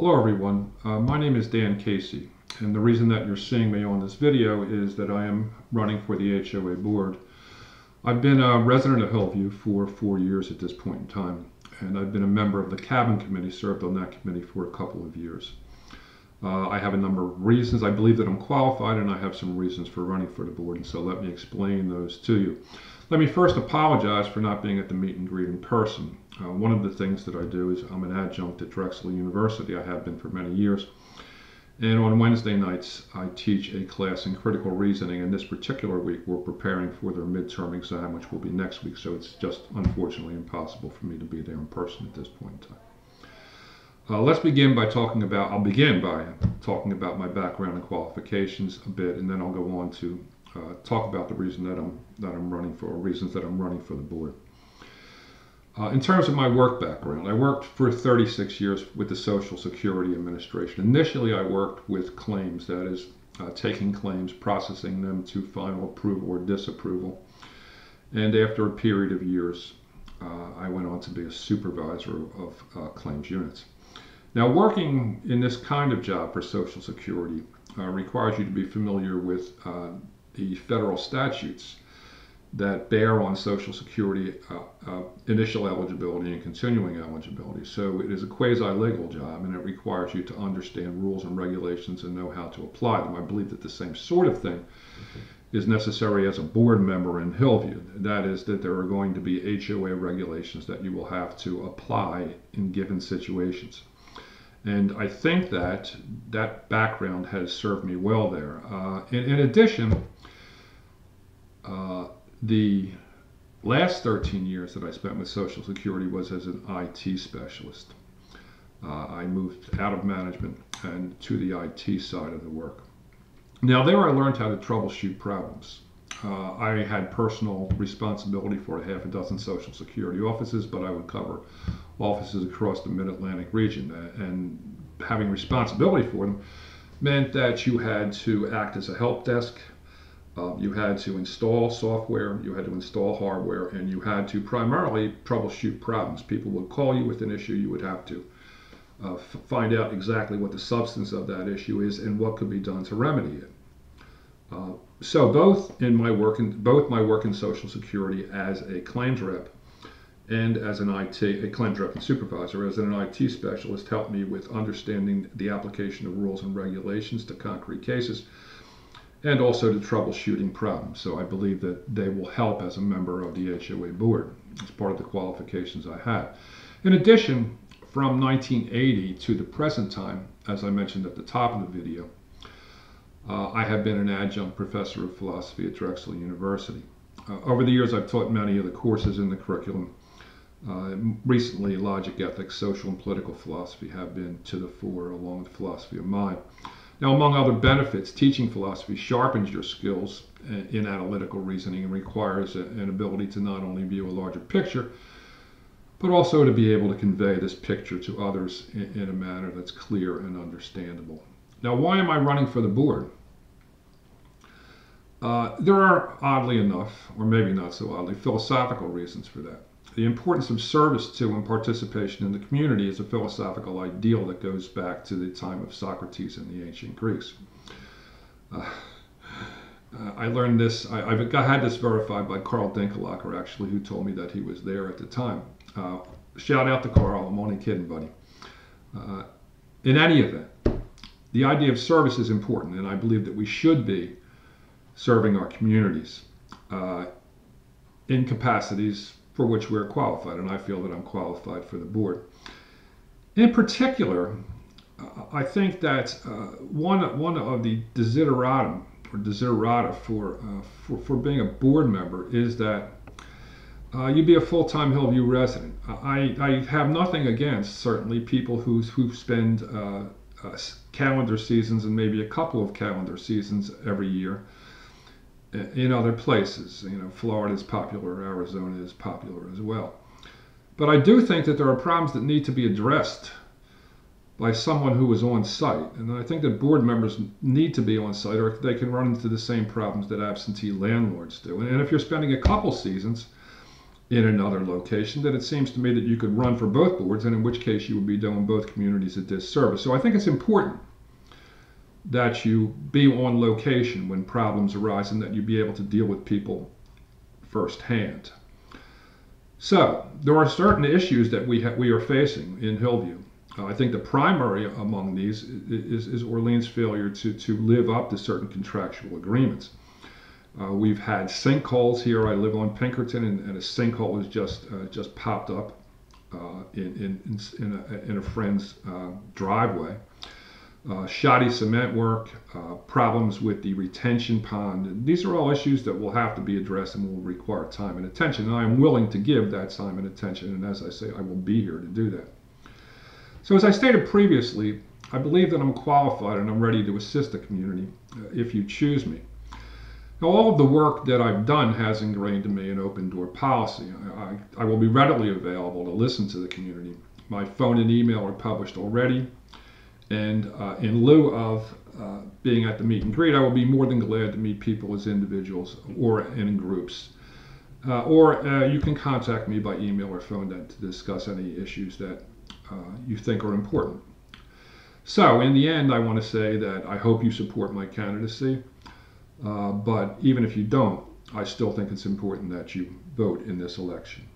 Hello everyone, my name is Dan Casey, and the reason that you're seeing me on this video is that I am running for the HOA board. I've been a resident of Hillview for 4 years at this point in time, and I've been a member of the cabin committee, served on that committee for a couple of years. I have a number of reasons. I believe that I'm qualified, and I have some reasons for running for the board, and so let me explain those to you. Let me first apologize for not being at the meet and greet in person. One of the things that I do is I'm an adjunct at Drexel University. I have been for many years. And on Wednesday nights, I teach a class in critical reasoning. And this particular week, we're preparing for their midterm exam, which will be next week. So it's just unfortunately impossible for me to be there in person at this point in time. Let's begin by talking about, I'll begin by talking about my background and qualifications a bit, and then I'll go on to talk about the reason that I'm running for, or reasons that I'm running for the board. In terms of my work background, I worked for 36 years with the Social Security Administration. Initially, I worked with claims, that is, taking claims, processing them to final approval or disapproval. And after a period of years, I went on to be a supervisor of claims units. Now, working in this kind of job for Social Security requires you to be familiar with the federal statutes that bear on Social Security initial eligibility and continuing eligibility. So it is a quasi-legal job, and it requires you to understand rules and regulations and know how to apply them. I believe that the same sort of thing is necessary as a board member in Hillview. That is, that there are going to be HOA regulations that you will have to apply in given situations. And I think that that background has served me well there. In addition, the last 13 years that I spent with Social Security was as an IT specialist. I moved out of management and to the IT side of the work. Now there I learned how to troubleshoot problems. I had personal responsibility for a half a dozen Social Security offices, but I would cover offices across the Mid-Atlantic region. And having responsibility for them meant that you had to act as a help desk. You had to install software, you had to install hardware, and you had to primarily troubleshoot problems. People would call you with an issue, you would have to find out exactly what the substance of that issue is and what could be done to remedy it. So both my work in Social Security as a claims rep and as a claims rep and supervisor, as an IT specialist, helped me with understanding the application of rules and regulations to concrete cases, and also to troubleshooting problems. So I believe that they will help as a member of the HOA board. It's part of the qualifications I have. In addition, from 1980 to the present time, as I mentioned at the top of the video, I have been an adjunct professor of philosophy at Drexel University. Over the years, I've taught many of the courses in the curriculum. Recently, logic, ethics, social and political philosophy have been to the fore, along with philosophy of mind. Now, among other benefits, teaching philosophy sharpens your skills in analytical reasoning and requires an ability to not only view a larger picture, but also to be able to convey this picture to others in a manner that's clear and understandable. Now, why am I running for the board? There are, oddly enough, or maybe not so oddly, philosophical reasons for that. The importance of service to and participation in the community is a philosophical ideal that goes back to the time of Socrates and the ancient Greeks. I learned this, I had this verified by Carl Dinkelacker, actually, who told me that he was there at the time. Shout out to Carl, I'm only kidding, buddy. In any event, the idea of service is important, and I believe that we should be serving our communities in capacities for which we're qualified, and I feel that I'm qualified for the board. In particular, I think that one of the desideratum or desiderata for being a board member is that you be a full-time Hillview resident. I have nothing against, certainly, people who spend calendar seasons and maybe a couple of calendar seasons every year in other places. You know, Florida is popular, Arizona is popular as well. But I do think that there are problems that need to be addressed by someone who is on site. And I think that board members need to be on site, or they can run into the same problems that absentee landlords do. And if you're spending a couple seasons, in another location, then it seems to me that you could run for both boards, and in which case you would be doing both communities a disservice. So I think it's important that you be on location when problems arise and that you be able to deal with people firsthand. So there are certain issues that we are facing in Hillview. I think the primary among these is Orleans' failure to live up to certain contractual agreements. We've had sinkholes here. I live on Pinkerton, and a sinkhole has just popped up in a friend's driveway. Shoddy cement work, problems with the retention pond. These are all issues that will have to be addressed and will require time and attention. And I am willing to give that time and attention. And as I say, I will be here to do that. So as I stated previously, I believe that I'm qualified and I'm ready to assist the community if you choose me. Now, all of the work that I've done has ingrained in me an open door policy. I will be readily available to listen to the community. My phone and email are published already. And in lieu of being at the meet and greet, I will be more than glad to meet people as individuals or in groups. Or you can contact me by email or phone to discuss any issues that you think are important. So in the end, I want to say that I hope you support my candidacy. But even if you don't, I still think it's important that you vote in this election.